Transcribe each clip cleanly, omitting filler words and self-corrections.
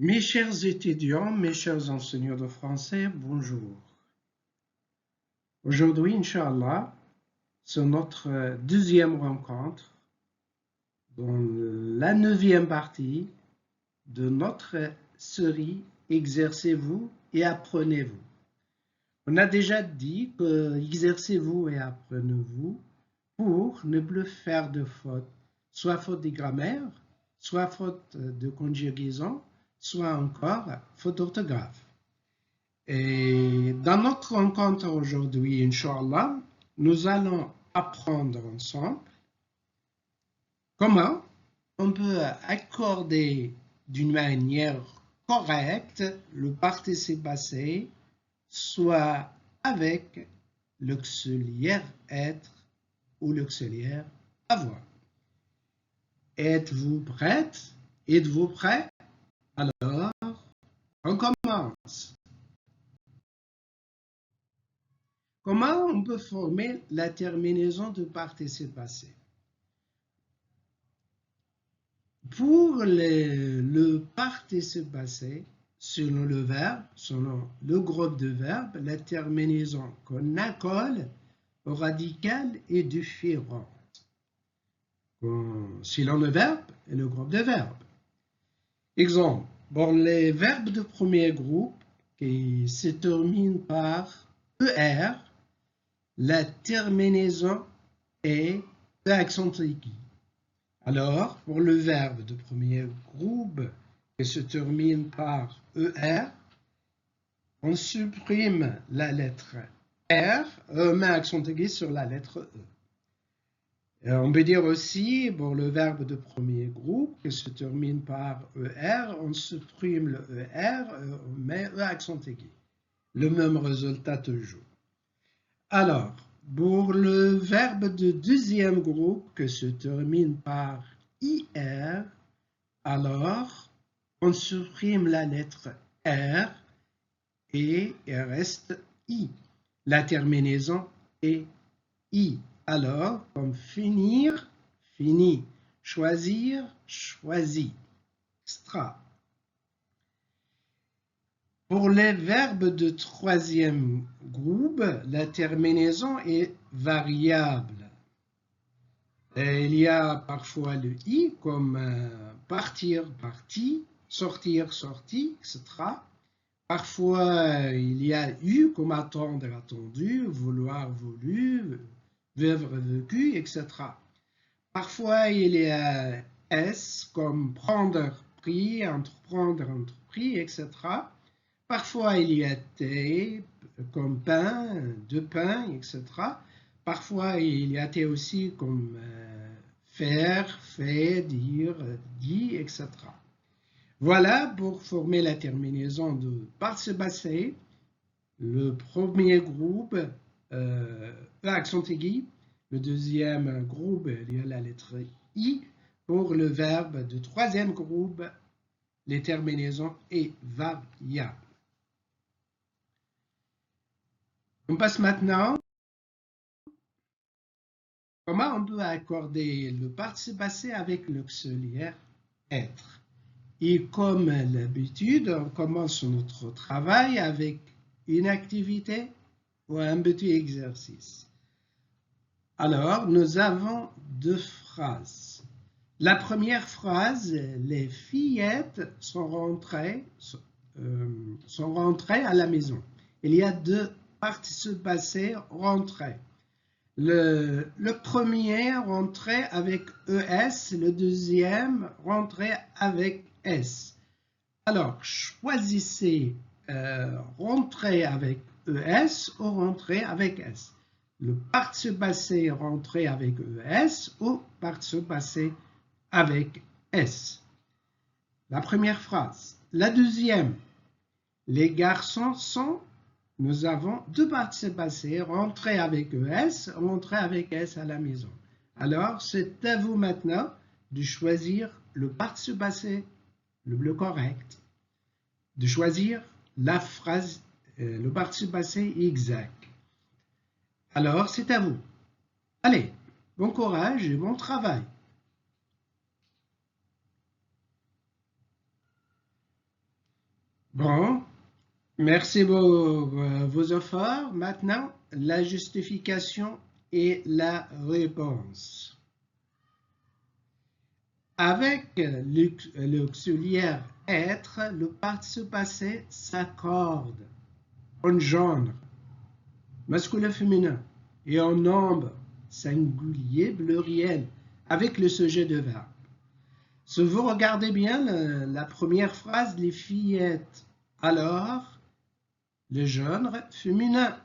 Mes chers étudiants, mes chers enseignants de français, bonjour. Aujourd'hui, Inch'Allah, c'est notre deuxième rencontre dans la 9e partie de notre série Exercez-vous et apprenez-vous. On a déjà dit que exercez-vous et apprenez-vous pour ne plus faire de fautes, soit faute de grammaire, soit faute de conjugaison, soit encore faute d'orthographe. Et dans notre rencontre aujourd'hui, Inch'Allah, nous allons apprendre ensemble comment on peut accorder d'une manière correcte le participe passé, soit avec l'auxiliaire être ou l'auxiliaire avoir. Êtes-vous prête? Êtes-vous prêt? Alors, on commence. Comment on peut former la terminaison de participe passé? Pour le participe passé, selon le verbe, selon le groupe de verbes, la terminaison qu'on accole au radical est différente selon le verbe et le groupe de verbes. Exemple, pour les verbes de premier groupe qui se terminent par ER, la terminaison est accent aigu. Alors, pour le verbe de premier groupe qui se termine par ER, on supprime la lettre R, on met accent aigu sur la lettre E. On peut dire aussi, pour le verbe de premier groupe qui se termine par ER, on supprime le ER, on met E accent aigu. Le même résultat toujours. Alors, pour le verbe de deuxième groupe qui se termine par IR, alors on supprime la lettre R et il reste I. La terminaison est I. Alors, comme finir, fini. Choisir, choisi. Extra. Pour les verbes de troisième groupe, la terminaison est variable. Et il y a parfois le i comme partir, parti, sortir, sorti, etc. Parfois, il y a eu comme attendre, attendu, vouloir, voulu, vivre, vécu, etc. Parfois, il y a s comme prendre, pris, entreprendre, entrepris, etc. Parfois, il y a thé, comme pain, de pain, etc. Parfois, il y a thé aussi comme faire, fait, dire, dit, etc. Voilà pour former la terminaison de participe passé. Le premier groupe, accent aigu. Le deuxième groupe, il y a la lettre I. Pour le verbe de troisième groupe, les terminaisons est variable. On passe maintenant. Comment on peut accorder le participe passé avec l'auxiliaire être? Et comme d'habitude, on commence notre travail avec une activité ou un petit exercice. Alors, nous avons deux phrases. La première phrase, les fillettes sont rentrées à la maison. Il y a deux participes passés rentrés. Le premier rentrait avec ES, le deuxième rentrait avec S. Alors, choisissez rentrer avec ES ou rentrer avec S. Le participe passé rentrer avec ES ou participe passé avec S. La première phrase. La deuxième, les garçons sont. Nous avons deux participes passés, rentrer avec ES, rentrer avec S à la maison. Alors, c'est à vous maintenant de choisir le participe passé le correct, de choisir la phrase, le participe passé exact. Alors, c'est à vous. Allez, bon courage et bon travail. Bon, merci pour vos efforts. Maintenant, la justification et la réponse. Avec l'auxiliaire être, le participe passé s'accorde en genre masculin-féminin et en nombre singulier pluriel avec le sujet de verbe. Si vous regardez bien la première phrase, les fillettes, alors le genre féminin.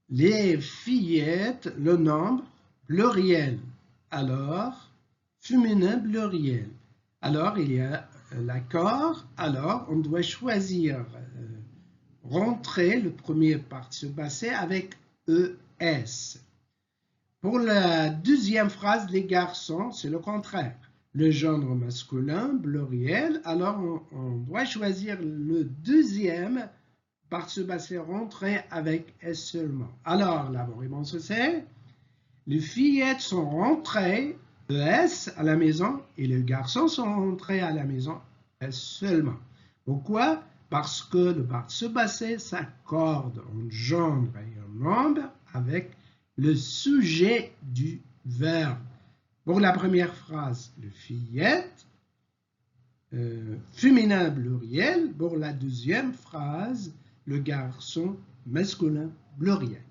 Les fillettes, le nombre pluriel, alors féminin pluriel. Alors il y a l'accord, alors on doit choisir rentrer le premier participe passé avec ES. Pour la deuxième phrase, les garçons, c'est le contraire. Le genre masculin, pluriel, alors on doit choisir le deuxième participe passé rentré avec S seulement. Alors, la réponse c'est, les fillettes sont rentrées, ES, à la maison, et les garçons sont rentrés à la maison, S seulement. Pourquoi? Parce que le participe passé s'accorde en genre et en nombre avec le sujet du verbe. Pour la première phrase, le fillette, féminin pluriel. Pour la deuxième phrase, le garçon masculin pluriel.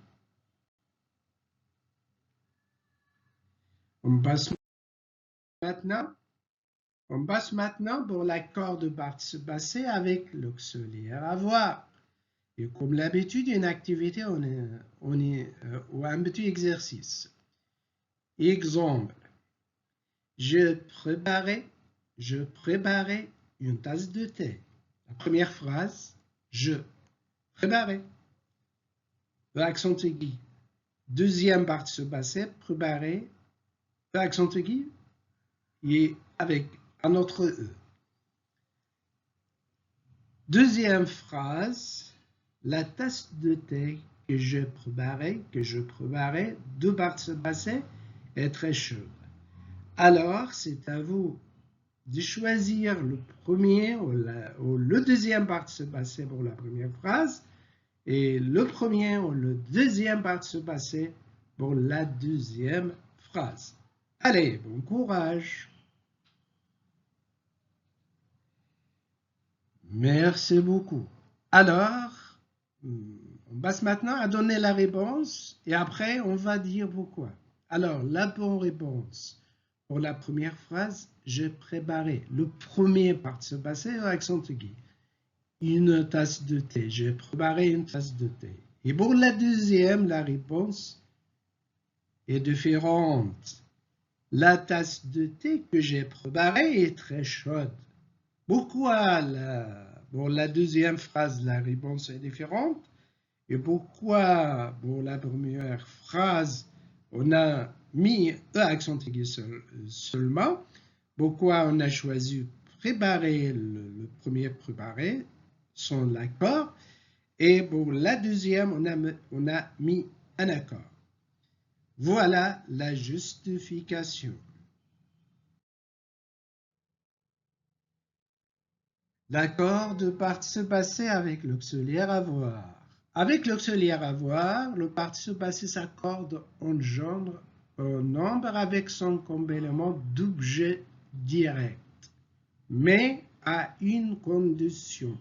On passe maintenant pour l'accord de participe passé avec l'auxiliaire avoir. Et comme l'habitude, une activité ou un petit exercice. Exemple. Je préparais une tasse de thé. La première phrase, je préparais. Accent aigu. Deuxième participe passé, préparer. Accent aigu et avec un autre E. Deuxième phrase, la tasse de thé que je préparais, deux participes passés, est très chaude. Alors, c'est à vous de choisir le premier ou le deuxième participe passé pour la première phrase et le premier ou le deuxième participe passé pour la deuxième phrase. Allez, bon courage! Merci beaucoup. Alors, on passe maintenant à donner la réponse et après, on va dire pourquoi. Alors, la bonne réponse pour la première phrase, j'ai préparé le premier participe passé accent aigu. Une tasse de thé. J'ai préparé une tasse de thé. Et pour la deuxième, la réponse est différente. La tasse de thé que j'ai préparée est très chaude. Pourquoi pour la deuxième phrase, la réponse est différente? Et pourquoi pour la première phrase, on a mis accent aigu seulement? Pourquoi on a choisi préparer, le premier préparé, sans l'accord? Et pour la deuxième, on a mis un accord. Voilà la justification. L'accord de participe passé avec l'auxiliaire avoir. Avec l'auxiliaire avoir, le participe passé s'accorde en genre, en nombre avec son complément d'objet direct, mais à une condition.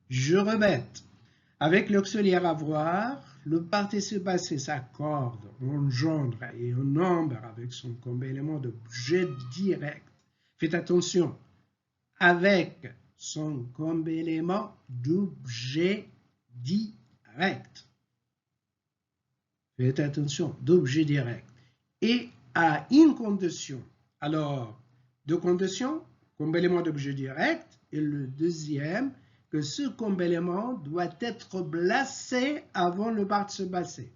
Je répète, avec l'auxiliaire avoir, le participe passé s'accorde en genre et en nombre avec son complément d'objet direct. Faites attention, avec son complément d'objet direct. Faites attention, d'objet direct. Et à une condition. Alors, deux conditions, complément d'objet direct, et le deuxième, que ce complément doit être placé avant le participe passé.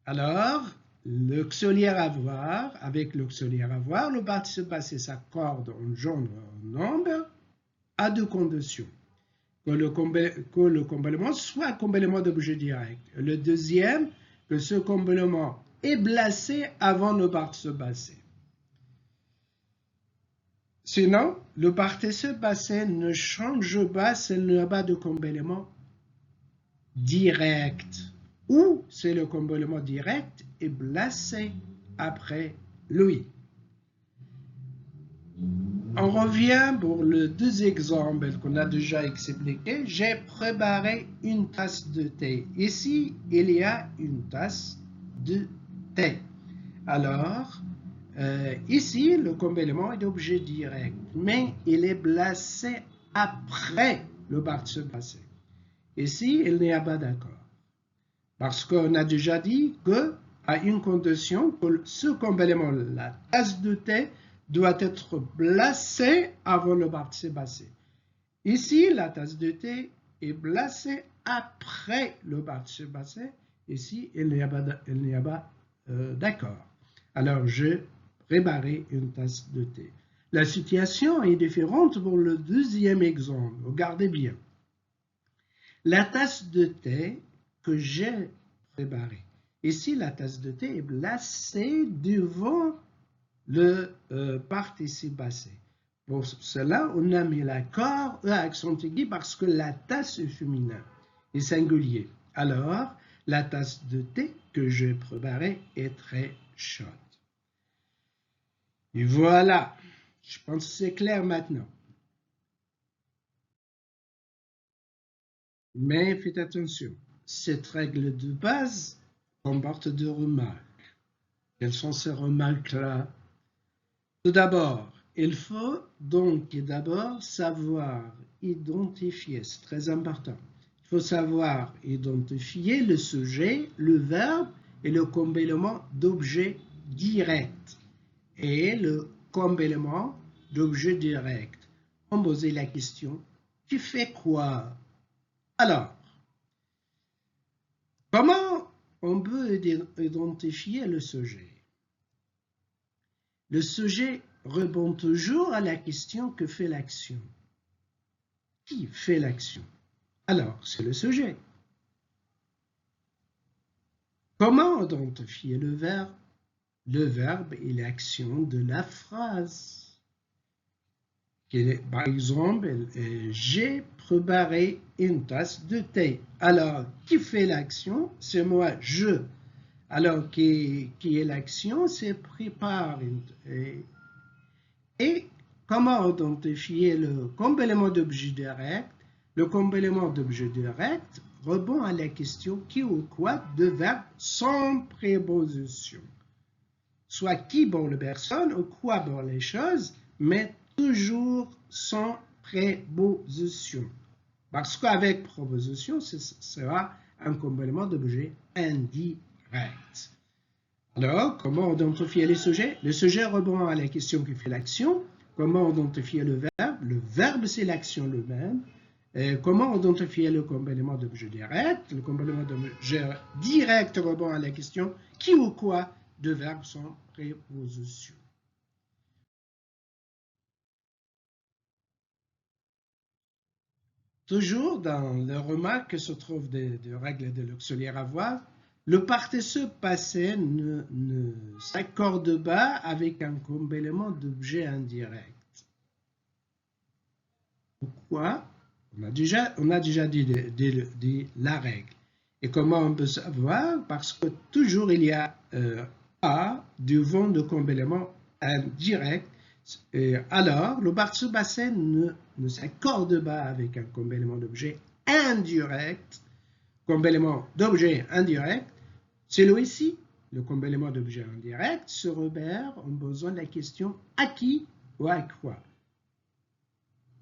Alors, l'auxiliaire avoir, avec l'auxiliaire avoir, le participe passé s'accorde en genre en nombre à deux conditions. Que le complément soit un complément d'objet direct. Le deuxième, que ce complément est placé avant le participe passé. Sinon, le participe passé ne change pas s'il n'y a pas de complément direct. Ou c'est le complément direct est placé après lui. On revient pour les deux exemples qu'on a déjà expliqués. J'ai préparé une tasse de thé. Ici, il y a une tasse de thé. Alors, ici, le complément est d'objet direct, mais il est placé après le participe passé. Ici, il n'y a pas d'accord. Parce qu'on a déjà dit qu'à une condition que ce complément, la tasse de thé, doit être placé avant le participe passé. Ici, la tasse de thé est placée après le participe passé. Ici, il n'y a pas d'accord. Alors, je préparais une tasse de thé. La situation est différente pour le deuxième exemple. Regardez bien. La tasse de thé que j'ai préparée. Ici, la tasse de thé est placée devant le participe passé. Pour cela, on a mis l'accord E accent aigu parce que la tasse est féminin et singulier. Alors, la tasse de thé que j'ai préparée est très chaude. Et voilà, je pense que c'est clair maintenant. Mais faites attention, cette règle de base comporte deux remarques. Quelles sont ces remarques-là? Tout d'abord, il faut donc d'abord savoir identifier, c'est très important. Il faut savoir identifier le sujet, le verbe et le complément d'objet direct. Et le complément d'objet direct. On posait la question, tu fais quoi? Alors, comment on peut identifier le sujet? Le sujet répond toujours à la question que fait l'action. Qui fait l'action? Alors, c'est le sujet. Comment identifier le verbe? Le verbe est l'action de la phrase. Par exemple, j'ai préparé une tasse de thé. Alors, qui fait l'action? C'est moi, je. Alors, qui est l'action? C'est prépare. Et comment identifier le complément d'objet direct? Le complément d'objet direct répond à la question qui ou quoi de verbe sans préposition. Soit qui pour la personne ou quoi pour les choses, mais toujours sans préposition. Parce qu'avec préposition, ce sera un complément d'objet indirect. Alors, comment identifier les sujets? Le sujet répond à la question qui fait l'action. Comment identifier le verbe? Le verbe, c'est l'action lui-même. Comment identifier le complément d'objet direct? Le complément d'objet direct répond à la question qui ou quoi de verbe sans préposition. Toujours dans les remarques que se trouvent des règles de l'auxiliaire avoir, le participe passé ne s'accorde pas avec un complément d'objet indirect. Pourquoi? On a déjà dit la règle. Et comment on peut savoir? Parce que toujours il y a A devant le complément indirect. Et alors, le participe passé ne s'accorde pas avec un complément d'objet indirect. Complément d'objet indirect, celui-ci, le complément d'objet indirect, se repère en posant la question à qui ou à quoi.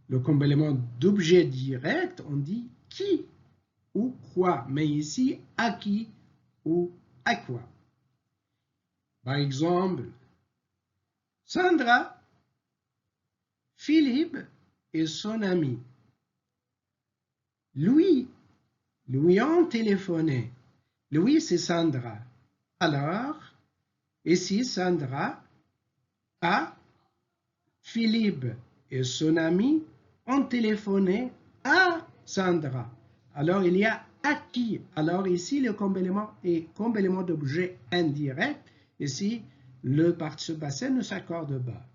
Le complément d'objet direct, on dit qui ou quoi, mais ici, à qui ou à quoi. Par exemple, Sandra, Philippe et son ami lui ont téléphoné. Lui, c'est Sandra. Alors, ici, Sandra a Philippe et son ami ont téléphoné à Sandra. Alors, il y a à qui. Alors, ici, le complément est complément d'objet indirect. Ici, le participe passé ne s'accorde pas.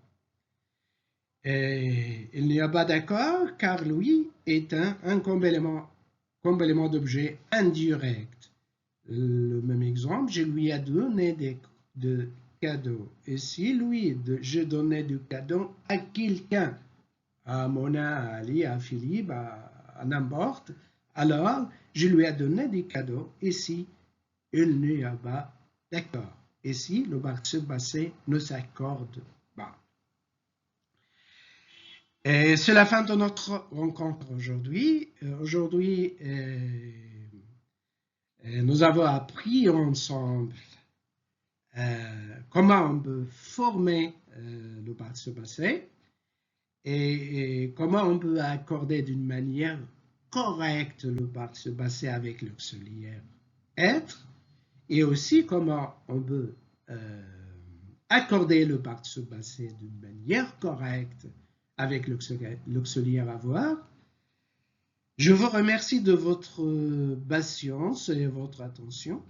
Et il n'y a pas d'accord car lui est un complément d'objet indirect. Le même exemple, je lui ai donné des cadeaux. Et si lui, je donnais du cadeau à quelqu'un, à Mona, à Ali, à Philippe, à n'importe, alors je lui ai donné des cadeaux. Et si il n'y a pas d'accord. Et si le participe passé ne s'accorde pas. Et c'est la fin de notre rencontre aujourd'hui. Aujourd'hui, nous avons appris ensemble comment on peut former le participe passé et comment on peut accorder d'une manière correcte le participe passé avec l'auxiliaire être et aussi comment on peut accorder le participe passé d'une manière correcte avec l'auxiliaire avoir. Je vous remercie de votre patience et votre attention.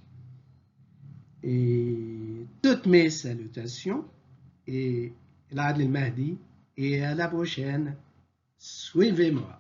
Et toutes mes salutations et l'Adl Mahdi et à la prochaine. Suivez-moi.